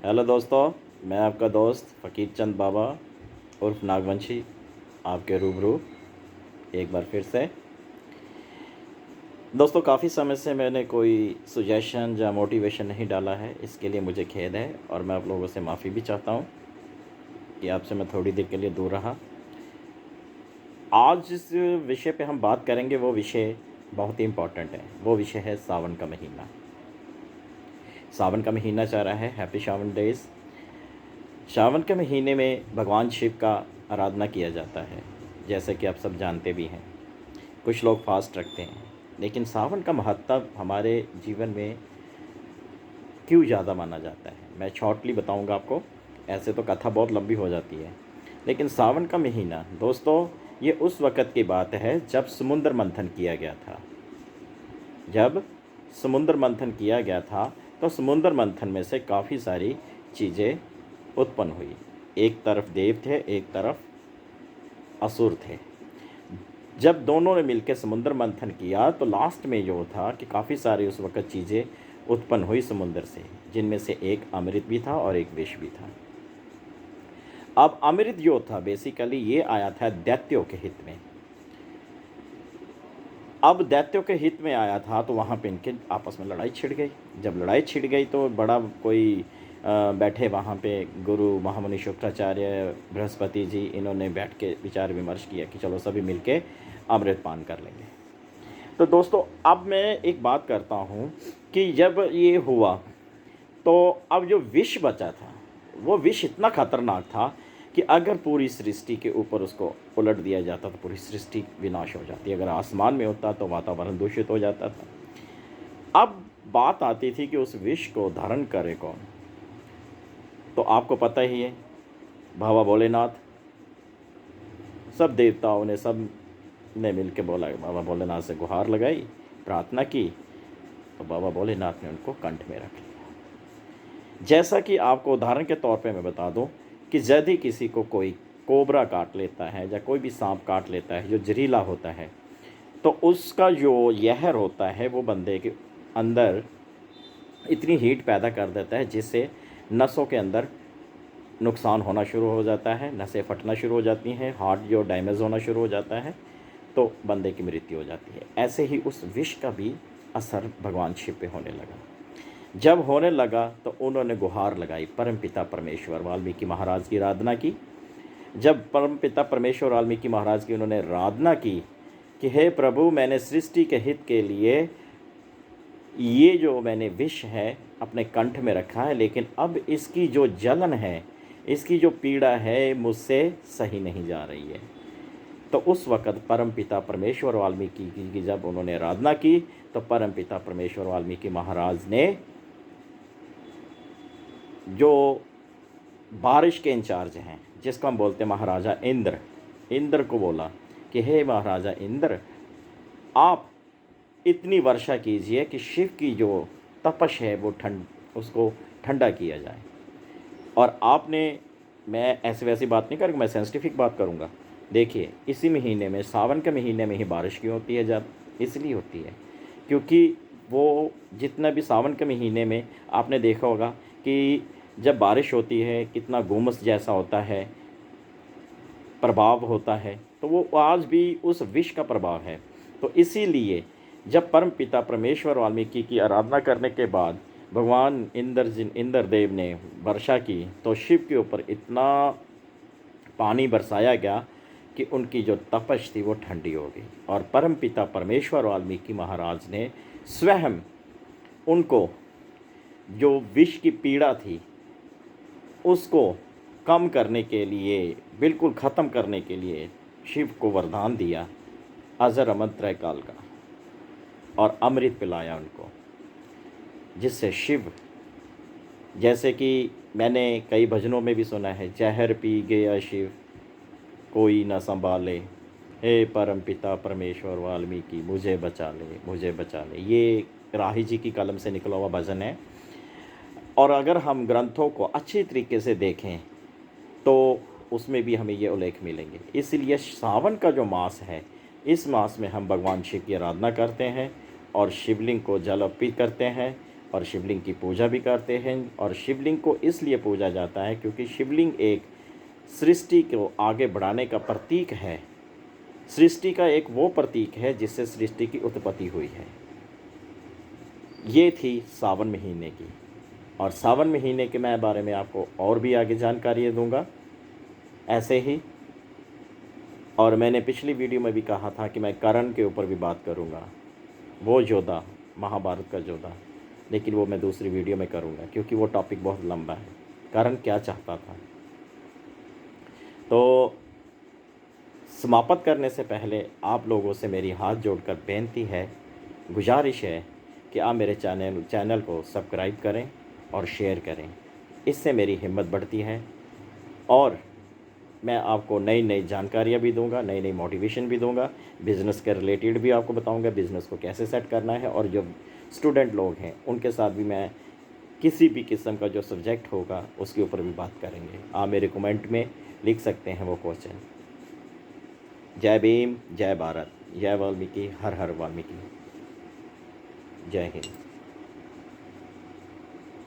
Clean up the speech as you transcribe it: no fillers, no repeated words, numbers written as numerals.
Hello दोस्तों, मैं आपका दोस्त फ़कीर चंद बाबा उर्फ नागवंशी आपके रूबरू एक बार फिर से। दोस्तों, काफ़ी समय से मैंने कोई सुजेशन या मोटिवेशन नहीं डाला है, इसके लिए मुझे खेद है और मैं आप लोगों से माफ़ी भी चाहता हूँ कि आपसे मैं थोड़ी देर के लिए दूर रहा। आज जिस विषय पे हम बात करेंगे वो विषय बहुत ही इम्पॉर्टेंट है। वो विषय है सावन का महीना। सावन का महीना चल रहा है, हैप्पी सावन डेज़। सावन के महीने में भगवान शिव का आराधना किया जाता है, जैसे कि आप सब जानते भी हैं। कुछ लोग फास्ट रखते हैं, लेकिन सावन का महत्व हमारे जीवन में क्यों ज़्यादा माना जाता है मैं शॉर्टली बताऊंगा आपको। ऐसे तो कथा बहुत लंबी हो जाती है, लेकिन सावन का महीना दोस्तों, ये उस वक़्त की बात है जब समुद्र मंथन किया गया था। जब समुद्र मंथन किया गया था तो समुद्र मंथन में से काफ़ी सारी चीज़ें उत्पन्न हुई। एक तरफ देव थे, एक तरफ असुर थे। जब दोनों ने मिलकर समुद्र मंथन किया तो लास्ट में जो था कि काफ़ी सारी उस वक़्त चीज़ें उत्पन्न हुई समुद्र से, जिनमें से एक अमृत भी था और एक विष भी था। अब अमृत जो था बेसिकली ये आया था दैत्यों के हित में। अब दैत्यों के हित में आया था तो वहाँ पे इनके आपस में लड़ाई छिड़ गई। जब लड़ाई छिड़ गई तो बड़ा कोई बैठे वहाँ पे गुरु महामुनि शुक्राचार्य बृहस्पति जी, इन्होंने बैठ के विचार विमर्श किया कि चलो सभी मिलके अमृत पान कर लेंगे। तो दोस्तों, अब मैं एक बात करता हूँ कि जब ये हुआ तो अब जो विष बचा था वो विष इतना खतरनाक था कि अगर पूरी सृष्टि के ऊपर उसको उलट दिया जाता तो पूरी सृष्टि विनाश हो जाती। अगर आसमान में होता तो वातावरण दूषित हो जाता था। अब बात आती थी कि उस विष को धारण करे कौन। तो आपको पता ही है, बाबा भोलेनाथ, सब देवताओं ने सब ने मिल के बोला, बाबा भोलेनाथ से गुहार लगाई, प्रार्थना की, तो बाबा भोलेनाथ ने उनको कंठ में रख लिया। जैसा कि आपको उदाहरण के तौर पे मैं बता दूं कि यदि किसी को कोई कोबरा काट लेता है या कोई भी सांप काट लेता है जो जहरीला होता है, तो उसका जो जहर होता है वो बंदे के अंदर इतनी हीट पैदा कर देता है जिससे नसों के अंदर नुकसान होना शुरू हो जाता है, नसें फटना शुरू हो जाती हैं, हार्ट जो डैमेज होना शुरू हो जाता है, तो बंदे की मृत्यु हो जाती है। ऐसे ही उस विष का भी असर भगवान शिव पे होने लगा। जब होने लगा तो उन्होंने गुहार लगाई, परमपिता परमेश्वर वाल्मीकि महाराज की आराधना की। जब परमपिता परमेश्वर वाल्मीकि महाराज की उन्होंने आराधना की कि हे प्रभु, मैंने सृष्टि के हित के लिए ये जो मैंने विष है अपने कंठ में रखा है, लेकिन अब इसकी जो जलन है, इसकी जो पीड़ा है मुझसे सही नहीं जा रही है। तो उस वक़्त परमपिता परमेश्वर वाल्मीकि की जब उन्होंने आराधना की तो परमपिता परमेश्वर वाल्मीकि महाराज ने जो बारिश के इंचार्ज हैं, जिसको हम बोलते हैं महाराजा इंद्र, इंद्र को बोला कि हे महाराजा इंद्र, आप इतनी वर्षा कीजिए कि शिव की जो तपश है वो उसको ठंडा किया जाए। और आपने, मैं ऐसी वैसी बात नहीं करूँगा, मैं साइंटिफिक बात करूँगा। देखिए, इसी महीने में, सावन के महीने में ही बारिश क्यों होती है? जब इसलिए होती है क्योंकि वो जितना भी सावन के महीने में आपने देखा होगा कि जब बारिश होती है कितना गुमस जैसा होता है, प्रभाव होता है, तो वो आज भी उस विष का प्रभाव है। तो इसीलिए जब परम पिता परमेश्वर वाल्मीकि की आराधना करने के बाद भगवान इंद्र देव ने वर्षा की तो शिव के ऊपर इतना पानी बरसाया गया कि उनकी जो तपश थी वो ठंडी हो गई। और परम पिता परमेश्वर वाल्मीकि महाराज ने स्वयं उनको जो विष की पीड़ा थी उसको कम करने के लिए, बिल्कुल ख़त्म करने के लिए शिव को वरदान दिया अजर अमर त्रैकाल का, और अमृत पिलाया उनको, जिससे शिव, जैसे कि मैंने कई भजनों में भी सुना है, जहर पी गया शिव कोई न संभाले, हे परम पिता परमेश्वर वाल्मीकि मुझे बचा ले, मुझे बचा ले। ये राही जी की कलम से निकला हुआ भजन है। और अगर हम ग्रंथों को अच्छी तरीके से देखें तो उसमें भी हमें ये उल्लेख मिलेंगे। इसलिए सावन का जो मास है, इस मास में हम भगवान शिव की आराधना करते हैं और शिवलिंग को जल अर्पित करते हैं और शिवलिंग की पूजा भी करते हैं। और शिवलिंग को इसलिए पूजा जाता है क्योंकि शिवलिंग एक सृष्टि को आगे बढ़ाने का प्रतीक है। सृष्टि का एक वो प्रतीक है जिससे सृष्टि की उत्पत्ति हुई है। ये थी सावन महीने की। और सावन महीने के मैं बारे में आपको और भी आगे जानकारी दूंगा ऐसे ही। और मैंने पिछली वीडियो में भी कहा था कि मैं कर्ण के ऊपर भी बात करूंगा, वो योद्धा, महाभारत का योद्धा, लेकिन वो मैं दूसरी वीडियो में करूंगा क्योंकि वो टॉपिक बहुत लंबा है। कर्ण क्या चाहता था। तो समाप्त करने से पहले आप लोगों से मेरी हाथ जोड़कर बेनती है, गुजारिश है कि आप मेरे चैनल को सब्सक्राइब करें और शेयर करें। इससे मेरी हिम्मत बढ़ती है और मैं आपको नई नई जानकारियाँ भी दूंगा, नई नई मोटिवेशन भी दूंगा, बिज़नेस के रिलेटेड भी आपको बताऊंगा बिज़नेस को कैसे सेट करना है। और जो स्टूडेंट लोग हैं उनके साथ भी मैं किसी भी किस्म का जो सब्जेक्ट होगा उसके ऊपर भी बात करेंगे। आप मेरे कमेंट में लिख सकते हैं वो क्वेश्चन। जय भीम, जय भारत, जय वाल्मीकि, हर हर वाल्मीकि, जय हिंद।